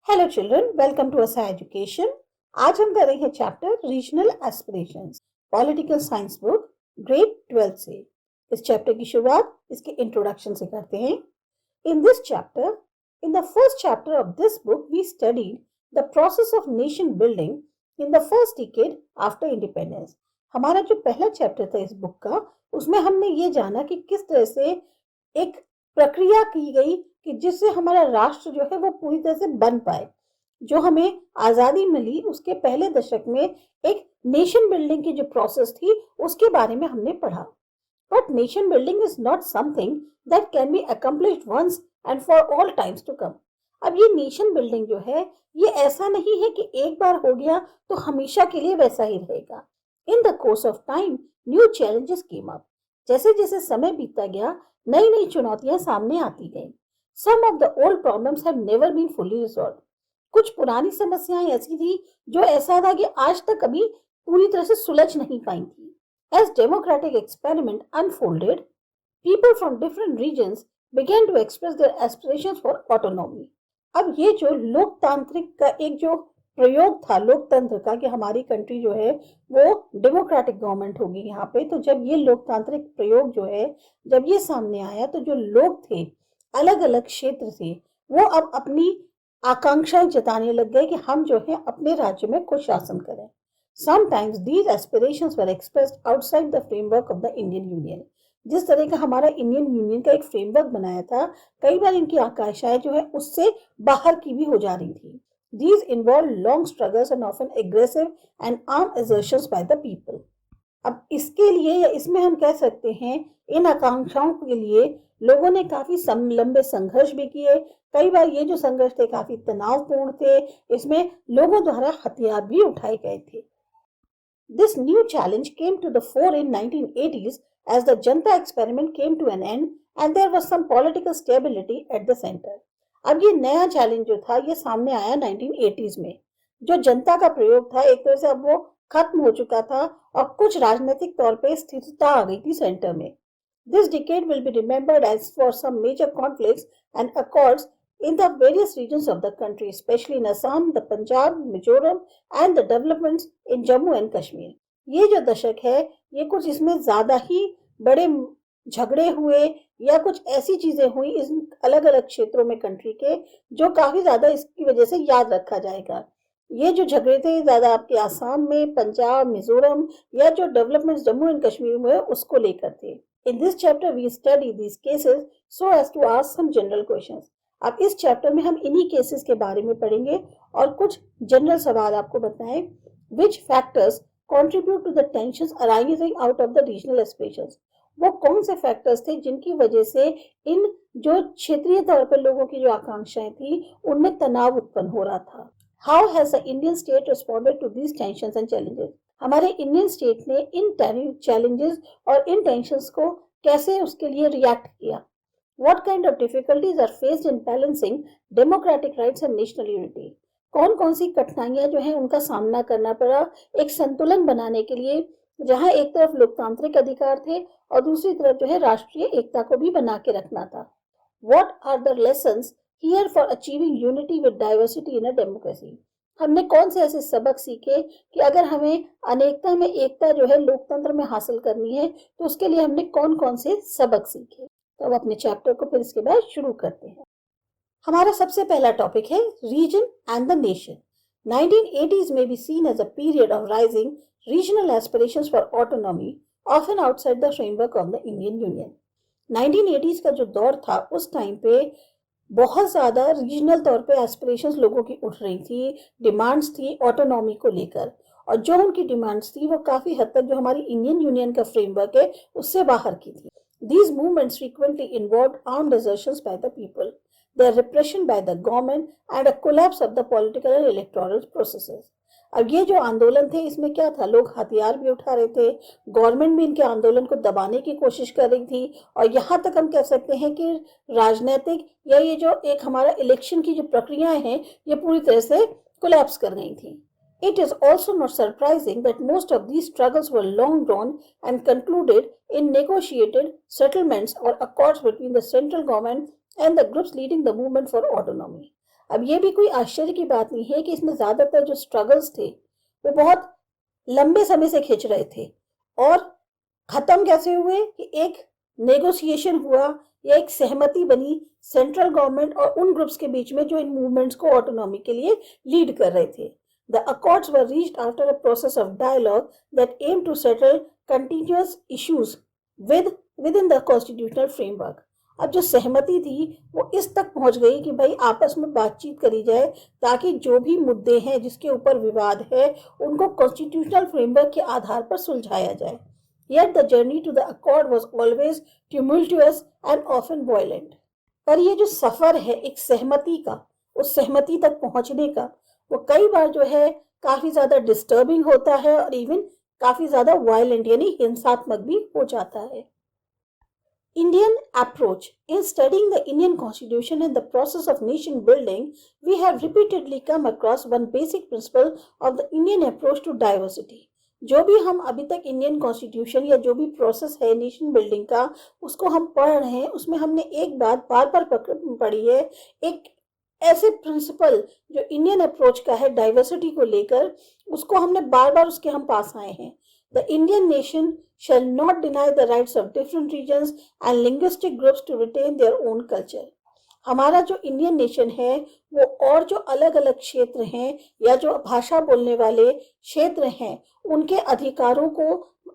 Hello children, welcome to असा education. आज हम कर रहे हैं chapter regional aspirations, political science book, grade 12 से। इस चैप्टर की शुरुआत इसके इंट्रोडक्शन से करते हैं। In this chapter, in the first chapter of this book, we studied the process of nation building in the first decade after independence. हमारा जो पहला चैप्टर था इस बुक का, उसमें हमने ये जाना कि किस तरह से एक प्रक्रिया की गई कि जिससे हमारा राष्ट्र जो है वो पूरी तरह से बन पाए। जो हमें आजादी मिली उसके पहले दशक में एक नेशन बिल्डिंग की जो प्रोसेस थी उसके बारे में हमने पढ़ा। But nation building is not something that can be accomplished once and for all times to come. अब ये नेशन बिल्डिंग जो है ये ऐसा नहीं है कि एक बार हो गया तो हमेशा के लिए वैसा ही रहेगा। In the course of time new challenges came up. जैसे जैसे समय बीतता गया नई नई चुनौतियां सामने आती गई। Some of the old problems have never been fully resolve. कुछ पुरानी समस्याएं ऐसी थी जो ऐसा था कि आज तक कभी पूरी तरह से सुलझ नहीं पाई थी। As democratic experiment unfolded, people from different regions began to express their aspirations for autonomy. अब ये जो लोकतांत्रिक का एक जो प्रयोग था लोकतंत्र का कि हमारी कंट्री जो है वो डेमोक्रेटिक गवर्नमेंट होगी यहाँ पे, तो जब ये लोकतांत्रिक प्रयोग जो है जब ये सामने आया तो जो लोग थे अलग अलग क्षेत्र से वो अब अपनी आकांक्षाएं जताने लग गए कि हम जो है अपने राज्य में खुद शासन करें। Sometimes these aspirations were expressed outside the framework of the Indian Union. जिस तरह का हमारा इंडियन यूनियन का एक फ्रेमवर्क बनाया था, कई बार इनकी आकांक्षाएं जो है उससे बाहर की भी हो जा रही थी। These involved long struggles and often aggressive and armed assertions by the people. अब इसके लिए या इसमें हम कह सकते हैं इन आकांक्षाओं के लिए लोगों ने काफी लंबे संघर्ष भी किए। कई बार ये जो संघर्ष थे काफी तनावपूर्ण थे, इसमें लोगों द्वारा हथियार भी उठाए गए थे। This new challenge came to the fore in 1980s as the Janta experiment came to an end and there was some political stability at the center. अब ये नया चैलेंज जो था ये सामने आया 1980s में। जो जनता का प्रयोग था एक तरह से अब वो खत्म हो चुका था और कुछ राजनीतिक तौर पे स्थिरता आ गई थी सेंटर में। This decade will be remembered as for some major conflicts and accords in the various regions of the country, especially in Assam, the Punjab, Mizoram, and the developments in Jammu and Kashmir. ये जो दशक है ये कुछ इसमें ज्यादा ही बड़े झगड़े हुए या कुछ ऐसी चीजें हुई इस अलग अलग क्षेत्रों में कंट्री के जो काफी ज्यादा इसकी वजह से याद रखा जाएगा। ये जो झगड़े थे ज्यादा आपके आसाम में, पंजाब, मिजोरम या जो डेवलपमेंट्स जम्मू एंड कश्मीर में उसको लेकर थे। In this chapter we study these cases so as to ask some general questions. अब इस चैप्टर में हम इन्हीं केसेस के बारे में पढ़ेंगे और कुछ जनरल सवाल आपको बताएं। Which factors contribute to the tensions arising out of the regional aspirations. वो कौन से फैक्टर्स थे जिनकी वजह से इन जो क्षेत्रीय तौर पर लोगों की जो आकांक्षाएं थी उनमें तनाव उत्पन्न हो रहा था। How has the Indian state responded to these tensions and challenges. हमारे इंडियन स्टेट ने इन चैलेंजेस और इन टेंशंस को कैसे उसके लिए रिएक्ट किया। What kind of difficulties are faced in balancing democratic rights and national unity? कौन कौन सी कठिनाइयां जो है उनका सामना करना पड़ा एक संतुलन बनाने के लिए जहां एक तरफ लोकतांत्रिक अधिकार थे और दूसरी तरफ जो है राष्ट्रीय एकता को भी बना के रखना था। What are the lessons here for achieving unity with diversity in a democracy? हमने कौन से ऐसे सबक सीखे कि अगर हमें अनेकता में एकता जो है लोकतंत्र में हासिल करनी है तो उसके लिए हमने कौन कौन से सबक सीखे। तो अब अपने चैप्टर को फिर इसके बाद शुरू करते हैं। हमारा सबसे पहला टॉपिक है reason and the nation. 1980s में be seen as a period of rising regional aspirations for autonomy often outside the framework of the Indian union. 1980s का जो दौर था उस टाइम पे बहुत ज्यादा रीजनल तौर पे एस्पिरेशंस लोगों की उठ रही थी, डिमांड्स थी ऑटोनॉमी को लेकर और जो उनकी डिमांड्स थी वो काफी हद तक जो हमारी इंडियन यूनियन का फ्रेमवर्क है उससे बाहर की थी। These movements frequently involved armed assertions by the people, their repression by the government, and a collapse of the political and electoral processes. अब ये जो आंदोलन थे इसमें क्या था, लोग हथियार भी उठा रहे थे, गवर्नमेंट भी इनके आंदोलन को दबाने की कोशिश कर रही थी और यहाँ तक हम कह सकते हैं कि राजनीतिक या ये जो एक हमारा इलेक्शन की जो प्रक्रियाएं हैं ये पूरी तरह से कोलैप्स कर गई थी। It is also not surprising that most of these struggles were long drawn and concluded in negotiated settlements or accords between the central government and the groups leading the movement for autonomy. अब ये भी कोई आश्चर्य की बात नहीं है कि इसमें ज़्यादातर जो स्ट्रगल्स थे वो बहुत लंबे समय से खिंच रहे थे, और ख़त्म कैसे हुए कि एक नेगोशिएशन हुआ या एक सहमति बनी सेंट्रल गवर्नमेंट और उन ग्रुप्स के बीच में जो इन मूवमेंट्स को ऑटोनॉमी के लिए लीड कर रहे थे। The accords were reached after a process of dialogue that aim to settle continuous issues within the constitutional framework. अब जो सहमति थी वो इस तक पहुंच गई कि भाई आपस में बातचीत करी जाए ताकि जो भी मुद्दे हैं जिसके ऊपर विवाद है उनको कॉन्स्टिट्यूशनल फ्रेमवर्क के आधार पर सुलझाया जाए। Yet the journey to the accord was always tumultuous and often violent. पर ये जो सफर है एक सहमति का, उस सहमति तक पहुंचने का, वो कई बार जो है काफी ज्यादा डिस्टर्बिंग होता है और इवन काफी ज्यादा वायलेंट यानी हिंसात्मक भी हो जाता है। Indian approach in studying the Indian Constitution and the process of nation building, we have repeatedly come across one basic principle of the Indian approach to diversity. जो भी हम अभी तक इंडियन कॉन्स्टिट्यूशन या जो भी प्रोसेस है नेशन बिल्डिंग का उसको हम पढ़ रहे हैं, उसमें हमने एक बात बार बार पढ़ी है, एक ऐसे प्रिंसिपल जो इंडियन अप्रोच का है डाइवर्सिटी को लेकर, उसको हमने बार बार उसके हम पास आए हैं। The Indian nation shall not deny the rights of different regions and linguistic groups to retain their own culture. हमारा जो इंडियन नेशन है वो और जो अलग अलग क्षेत्र हैं या जो भाषा बोलने वाले क्षेत्र हैं उनके अधिकारों को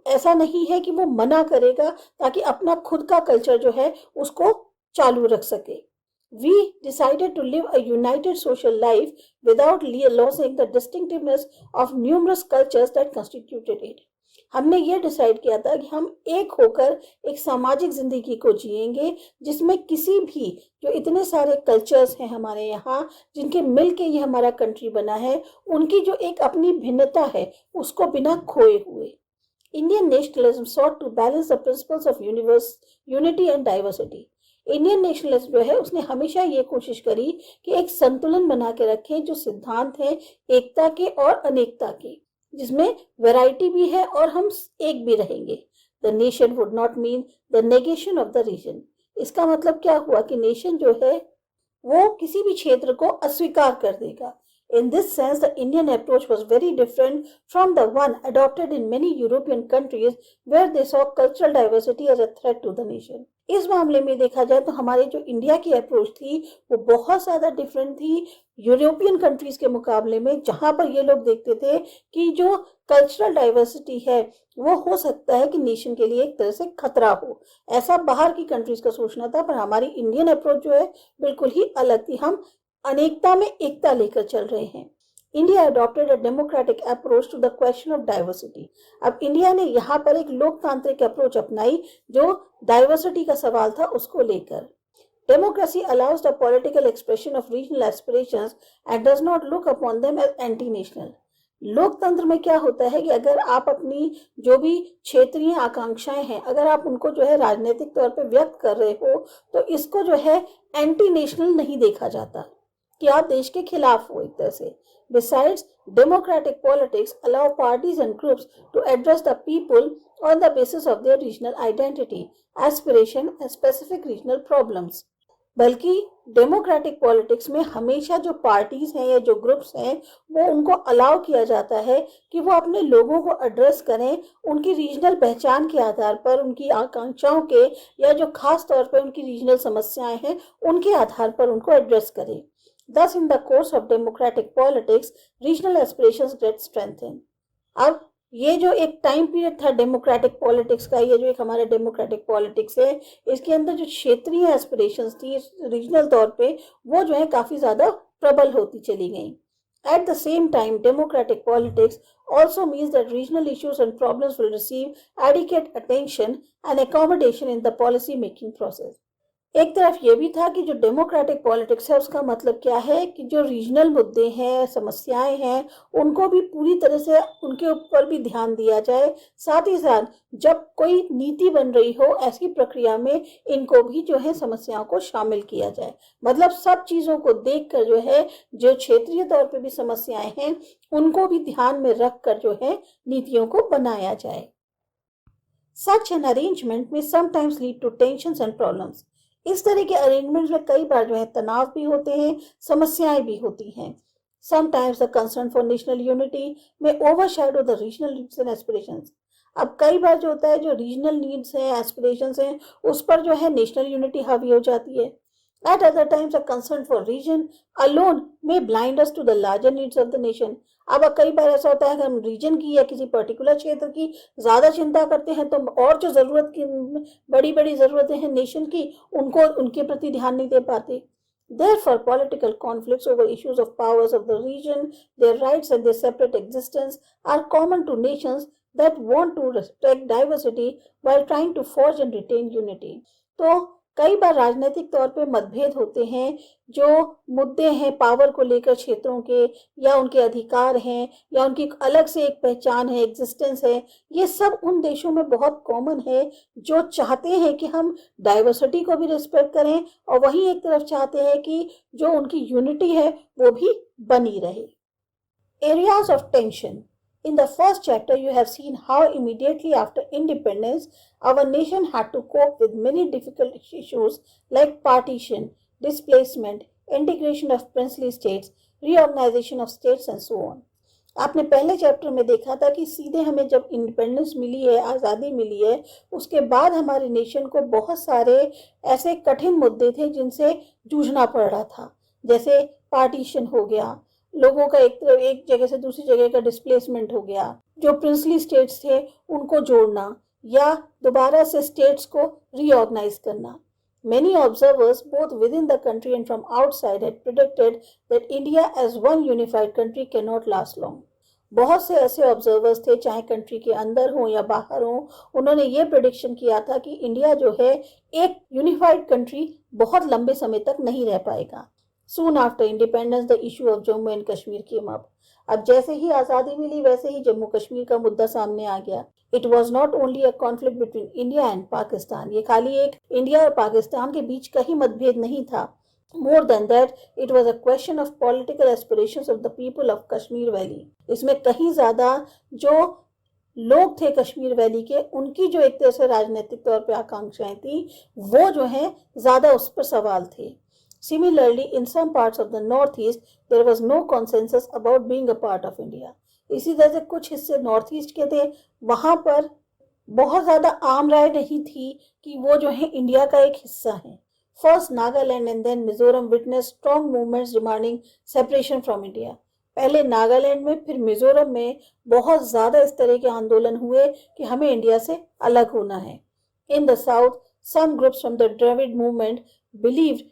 ऐसा नहीं है कि वो मना करेगा ताकि अपना खुद का कल्चर जो है उसको चालू रख सके। We decided to live a united social life without losing the distinctiveness of numerous cultures that constituted it. हमने ये डिसाइड किया था कि हम एक होकर एक सामाजिक जिंदगी को जिएंगे जिसमें किसी भी जो इतने सारे कल्चर्स हैं हमारे यहाँ जिनके मिल के ये हमारा कंट्री बना है उनकी जो एक अपनी भिन्नता है उसको बिना खोए हुए। Indian nationalism sought to balance the principles of unity and diversity. Indian nationalism जो है उसने हमेशा ये कोशिश करी कि एक संतुलन बना के रखें जो सिद्धांत है एकता के और अनेकता के, जिसमें वैरायटी भी है और हम एक भी रहेंगे। The nation would not mean the negation of the region. इसका मतलब क्या हुआ कि नेशन जो है वो किसी भी क्षेत्र को अस्वीकार कर देगा। In this sense, the Indian approach was very different from the one adopted in many European countries where they saw cultural diversity as a threat to the nation. इस मामले में देखा जाए तो हमारी जो इंडिया की अप्रोच थी वो बहुत ज़्यादा डिफरेंट थी यूरोपियन कंट्रीज के मुकाबले में, जहाँ पर ये लोग देखते थे कि जो कल्चरल डाइवर्सिटी है वो हो सकता है कि नेशन के लिए एक तरह से खतरा हो। ऐसा बाहर की कंट्रीज का सोचना था, पर हमारी इंडियन अप्रोच जो है बिल्कुल ही अलग थी। हम अनेकता में एकता लेकर चल रहे हैं। India adopted a democratic approach to the question of diversity. अब इंडिया ने यहाँ पर एक लोकतांत्रिक अप्रोच अपनाई जो डाइवर्सिटी का सवाल था उसको लेकर। Democracy allows the political expression of regional aspirations and does not look upon them as anti national. लोकतंत्र में क्या होता है कि अगर आप अपनी जो भी क्षेत्रीय आकांक्षाएं हैं अगर आप उनको जो है राजनीतिक तौर पे व्यक्त कर रहे हो तो इसको जो है एंटी नेशनल नहीं देखा जाता कि आप देश के खिलाफ हो एक तरह से। Besides, democratic politics allow parties and groups to address the people on the basis of their regional identity, aspiration and specific regional problems. बल्कि डेमोक्रेटिक पॉलिटिक्स में हमेशा जो पार्टीज हैं या जो ग्रुप्स हैं वो उनको अलाउ किया जाता है कि वो अपने लोगों को एड्रेस करें उनकी रीजनल पहचान के आधार पर, उनकी आकांक्षाओं के या जो खास तौर पर उनकी रीजनल समस्याएं हैं उनके आधार पर उनको एड्रेस करें। Thus, in the course of democratic politics, regional aspirations get strengthened. अब ये जो एक टाइम पीरियड था डेमोक्रेटिक पॉलिटिक्स का, ये जो एक हमारा डेमोक्रेटिक पॉलिटिक्स है इसके अंदर जो क्षेत्रीय एस्पिरेशंस थी रीजनल तौर पे वो जो है काफ़ी ज़्यादा प्रबल होती चली गई। At the same time, democratic politics also means that regional issues and problems will receive adequate attention and accommodation in the policy making process. एक तरफ ये भी था कि जो डेमोक्रेटिक पॉलिटिक्स है उसका मतलब क्या है कि जो रीजनल मुद्दे हैं समस्याएं हैं उनको भी पूरी तरह से उनके ऊपर भी ध्यान दिया जाए। साथ ही साथ जब कोई नीति बन रही हो ऐसी प्रक्रिया में इनको भी जो है समस्याओं को शामिल किया जाए। मतलब सब चीज़ों को देखकर जो है जो क्षेत्रीय तौर पे भी समस्याएं हैं उनको भी ध्यान में रख कर जो है नीतियों को बनाया जाए। Such an arrangement may sometimes lead to tensions and problems. इस तरह के अरेंजमेंट्स में कई बार जो है तनाव भी होते हैं, समस्याएं भी होती हैं। Sometimes the concern for national unity may overshadow the regional needs and aspirations. अब कई बार जो होता है, जो रीजनल नीड्स हैं, एस्पिरेशंस हैं, उस पर जो है नेशनल यूनिटी हावी हो जाती है। At other times, a concern for region alone may blind us to the larger needs of the nation. अब कई बार ऐसा होता है कि हम रीजन की या किसी पर्टिकुलर क्षेत्र की ज्यादा चिंता करते हैं, तो और जो जरूरत की बड़ी बड़ी जरूरतें हैं नेशन की, उनको उनके प्रति ध्यान नहीं दे पाते। Therefore, political conflicts over issues of powers of the region, their rights and their separate existence are common to nations that want to respect diversity while trying to forge and retain unity. तो कई बार राजनीतिक तौर पे मतभेद होते हैं, जो मुद्दे हैं पावर को लेकर क्षेत्रों के, या उनके अधिकार हैं, या उनकी अलग से एक पहचान है, एग्जिस्टेंस है, ये सब उन देशों में बहुत कॉमन है जो चाहते हैं कि हम डाइवर्सिटी को भी रिस्पेक्ट करें, और वहीं एक तरफ चाहते हैं कि जो उनकी यूनिटी है वो भी बनी रहे। Areas of tension. In the first chapter, you have seen how immediately after independence, our nation had to cope with many difficult issues like partition, displacement, integration of princely states, reorganization of states and so on. आपने पहले chapter में देखा था कि सीधे हमें जब independence मिली है, आज़ादी मिली है, उसके बाद हमारे नेशन को बहुत सारे ऐसे कठिन मुद्दे थे जिनसे जूझना पड़ रहा था, जैसे पार्टीशन हो गया, लोगों का एक जगह से दूसरी जगह का डिस्प्लेसमेंट हो गया, जो प्रिंसली स्टेट्स थे उनको जोड़ना, या दोबारा से स्टेट्स को रीऑर्गेनाइज करना। Many observers, both within the country and from outside, had predicted that India as one unified country cannot last long. बहुत से ऐसे ऑब्जर्वर्स थे, चाहे कंट्री के अंदर हो या बाहर हो, उन्होंने ये प्रेडिक्शन किया था कि इंडिया जो है एक यूनिफाइड कंट्री बहुत लंबे समय तक नहीं रह पाएगा। Soon after independence, the issue of Jammu and Kashmir came up. अब जैसे ही आज़ादी मिली वैसे ही जम्मू कश्मीर का मुद्दा सामने आ गया। It was not only a conflict between India and Pakistan. ये खाली एक इंडिया और पाकिस्तान के बीच का ही मतभेद नहीं था। More than that, it was a question of political aspirations of the people of Kashmir Valley. इसमें कहीं ज़्यादा जो लोग थे कश्मीर वैली के, उनकी जो एक तरह से राजनीतिक तौर पे आकांक्षाएं थी, वो जो है ज़्यादा उस पर सवाल थे। Similarly, in some parts of the northeast, there was no consensus about being a part of India. इसी तरह से कुछ हिस्से नॉर्थ ईस्ट के थे, वहां पर बहुत ज्यादा आम राय नहीं थी कि वो जो है इंडिया का एक हिस्सा है। First Nagaland and then Mizoram witness strong movements demanding separation from India. पहले नागालैंड में, फिर मिजोरम में बहुत ज्यादा इस तरह के आंदोलन हुए कि हमें इंडिया से अलग होना है। In the south, some groups from the Dravid movement believed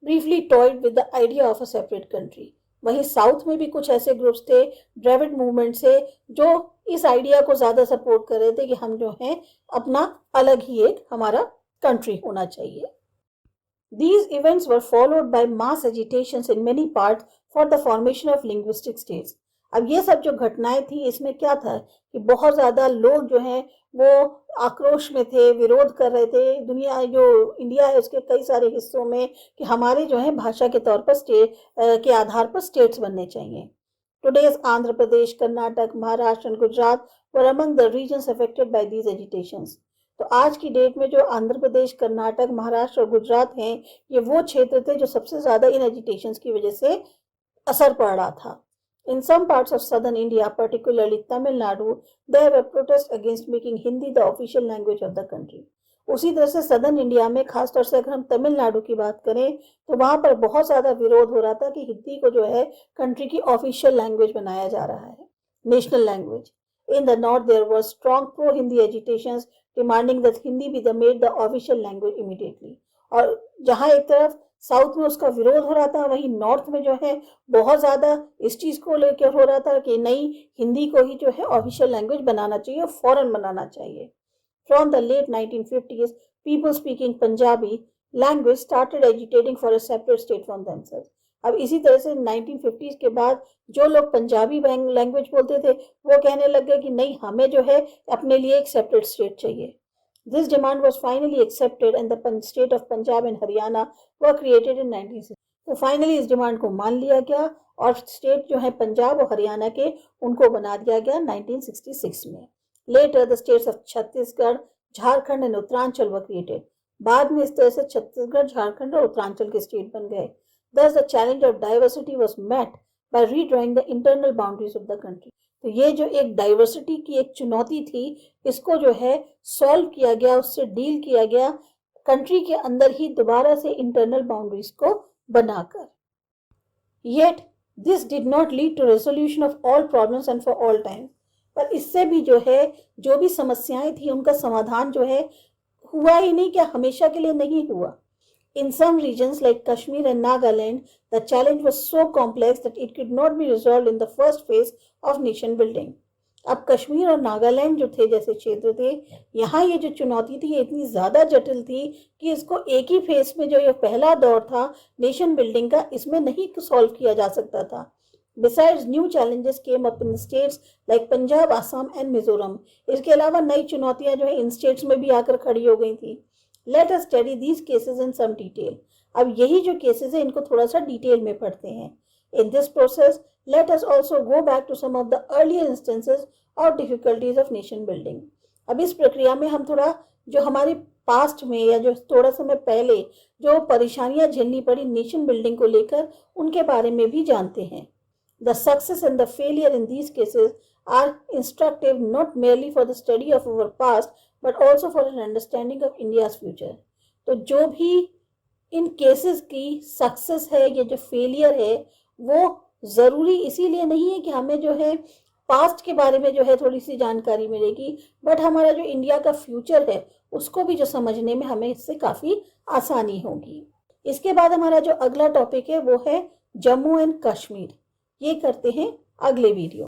briefly toyed with the idea of a separate country. वहीं साउथ में भी कुछ ऐसे ग्रुप्स थे ड्रेविड मूवमेंट से, जो इस आइडिया को ज्यादा सपोर्ट कर रहे थे कि हम जो हैं अपना अलग ही एक हमारा कंट्री होना चाहिए। These events were followed by mass agitations in many parts for the formation of linguistic states. अब ये सब जो घटनाएं थी, इसमें क्या था कि बहुत ज्यादा लोग जो हैं वो आक्रोश में थे, विरोध कर रहे थे दुनिया जो इंडिया है उसके कई सारे हिस्सों में, कि हमारे जो है भाषा के तौर पर स्टेट के आधार पर स्टेट्स बनने चाहिए। Today's Andhra Pradesh, Karnataka, Maharashtra and Gujarat were among the regions affected by these agitations. तो आज की डेट में जो आंध्र प्रदेश, कर्नाटक, महाराष्ट्र और गुजरात हैं, ये वो क्षेत्र थे जो सबसे ज्यादा इन एजिटेशंस की वजह से असर पड़ रहा था। In some parts of southern India, particularly Tamil Nadu, there were protests against making Hindi the official language of the country. उसी तरह से सदर्न इंडिया में, खासतौर से अगर हम तमिलनाडु की बात करें, तो वहां पर बहुत ज्यादा विरोध हो रहा था कि हिंदी को जो है कंट्री की ऑफिशियल लैंग्वेज बनाया जा रहा है, national language. In the north, there was strong pro-Hindi agitations demanding that Hindi be made the official language immediately. और जहां एक तरफ साउथ में उसका विरोध हो रहा था, वहीं नॉर्थ में जो है बहुत ज्यादा इस चीज को लेकर हो रहा था कि नहीं, हिंदी को ही जो है ऑफिशियल लैंग्वेज बनाना चाहिए, फौरन बनाना चाहिए। From the late 1950s, people speaking Punjabi language started agitating for a separate state from themselves. अब इसी तरह से 1950s के बाद जो लोग पंजाबी लैंग्वेज बोलते थे, वो कहने लग गए कि नहीं, हमें जो है अपने लिए एक सेपरेट स्टेट चाहिए। This demand was finally accepted and the state of Punjab and Haryana were created in 1960. तो फाइनली इस डिमांड को मान लिया गया और स्टेट जो है पंजाब और हरियाणा के, उनको बना दिया गया 1966 में। Later, the states of Chhattisgarh, Jharkhand and Uttaranchal were created. बाद में इस तरह से छत्तीसगढ़, झारखंड और उत्तरांचल के स्टेट बन गए। Thus the challenge of diversity was met by redrawing the internal boundaries of the country. तो ये जो एक डाइवर्सिटी की एक चुनौती थी, इसको जो है सॉल्व किया गया, उससे डील किया गया कंट्री के अंदर ही दोबारा से इंटरनल बाउंड्रीज को बनाकर। Yet this did not lead to resolution of all problems and for all time. पर इससे भी जो है जो भी समस्याएं थी उनका समाधान जो है हुआ ही नहीं, क्या हमेशा के लिए नहीं हुआ। In some regions like Kashmir and Nagaland, the challenge was so complex that it could not be resolved in the first phase of nation building. अब कश्मीर और नागालैंड जो थे जैसे क्षेत्र थे, यहाँ ये जो चुनौती थी ये इतनी ज़्यादा जटिल थी कि इसको एक ही फेस में जो ये पहला दौर था नेशन बिल्डिंग का, इसमें नहीं सॉल्व किया जा सकता था। Besides, new challenges came up in states like Punjab, Assam and Mizoram. इसके अलावा नई चुनौतियां जो है इन स्टेट्स में भी आकर खड़ी हो गई थी। Let us study these cases in some detail. अब यही जो केसेस है इनको थोड़ा सा डिटेल में पढ़ते हैं। In this process, let us also go back to some of the earlier instances or difficulties of nation building. अब इस प्रक्रिया में हम थोड़ा जो हमारे पास्ट में या जो थोड़ा समय पहले जो परेशानियां झेलनी पड़ी नेशन बिल्डिंग को लेकर, उनके बारे में भी जानते हैं। The success and the failure in these cases are instructive not merely for the study of our past but also for an understanding of India's future. तो जो भी इन केसेस की सक्सेस है या जो फेलियर है वो ज़रूरी इसीलिए नहीं है कि हमें जो है पास्ट के बारे में जो है थोड़ी सी जानकारी मिलेगी, बट हमारा जो इंडिया का फ्यूचर है उसको भी जो समझने में हमें इससे काफ़ी आसानी होगी। इसके बाद हमारा जो अगला टॉपिक है वो है जम्मू एंड कश्मीर। ये करते हैं अगले वीडियो।